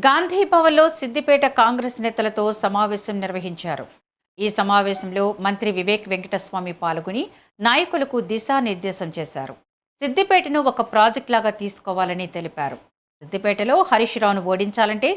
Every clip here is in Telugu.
గాంధీ భవన్లో సిద్దిపేట కాంగ్రెస్ నేతలతో సమావేశం నిర్వహించారు. ఈ సమావేశంలో మంత్రి వివేక్ వెంకటస్వామి పాల్గొని నాయకులకు దిశానిర్దేశం చేశారు. సిద్దిపేటను ఒక ప్రాజెక్ట్ లాగా తీసుకోవాలని తెలిపారు. సిద్దిపేటలో హరీష్ రావును ఓడించాలంటే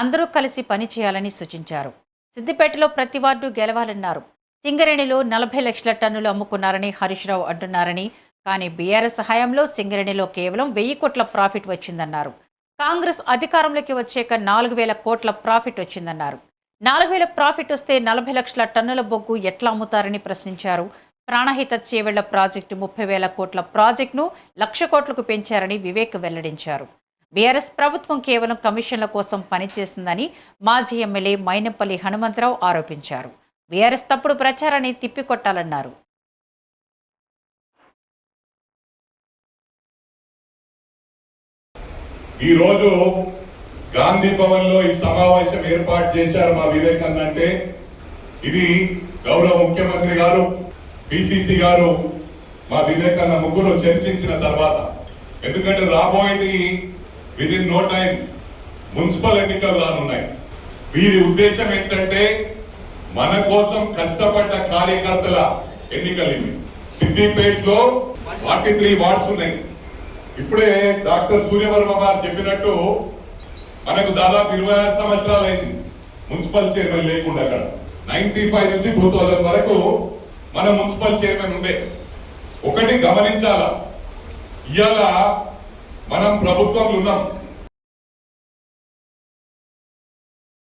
అందరూ కలిసి పనిచేయాలని సూచించారు. సిద్దిపేటలో ప్రతి వార్డు గెలవాలన్నారు. సింగరేణిలో 40 లక్షల టన్నులు అమ్ముకున్నారని హరీష్ రావు అంటున్నారని, కానీ బీఆర్ఎస్ హయాంలో సింగరేణిలో కేవలం 1000 కోట్ల ప్రాఫిట్ వచ్చిందన్నారు. కాంగ్రెస్ అధికారంలోకి వచ్చాక 4000 కోట్ల ప్రాఫిట్ వచ్చిందన్నారు. 4000 ప్రాఫిట్ వస్తే 40 లక్షల టన్నుల బొగ్గు ఎట్లా అమ్ముతారని ప్రశ్నించారు. ప్రాణహిత చేవెళ్ల ప్రాజెక్టు 30,000 కోట్ల ప్రాజెక్టును 1,00,000 కోట్లకు పెంచారని వివేక్ వెల్లడించారు. బీఆర్ఎస్ ప్రభుత్వం కేవలం కమిషన్ల కోసం పనిచేసిందని మాజీ ఎమ్మెల్యే మైనంపల్లి హనుమంతరావు ఆరోపించారు. బీఆర్ఎస్ తప్పుడు ప్రచారాన్ని తిప్పికొట్టాలన్నారు. ఈ రోజు గాంధీ భవన్ లో ఈ సమావేశం ఏర్పాటు చేశారు మా వివేకానంద. అంటే ఇది గౌరవ ముఖ్యమంత్రి గారు, పిసిసి గారు, మా వివేకానంద ముగ్గురు చర్చించిన తర్వాత, ఎందుకంటే రాబోయేది విదిన్ నో టైం మున్సిపల్ ఎన్నికలు రానున్నాయి. వీరి ఉద్దేశం ఏంటంటే మన కోసం కష్టపడ్డ కార్యకర్తల ఎన్నికలు ఇవి. సిద్దిపేటలో 43 వార్డ్స్ ఉన్నాయి. ఇప్పుడే డాక్టర్ సూర్యవర్మ గారు చెప్పినట్టు మనకు దాదాపు 26 సంవత్సరాలు అయింది మున్సిపల్ చైర్మన్ లేకుండా. అక్కడ 95 నుంచి 2000 వరకు మన మున్సిపల్ చైర్మన్ ఉండే. ఒకటి గమనించాల, ఇవాళ మనం ప్రభుత్వంలో ఉన్నాం.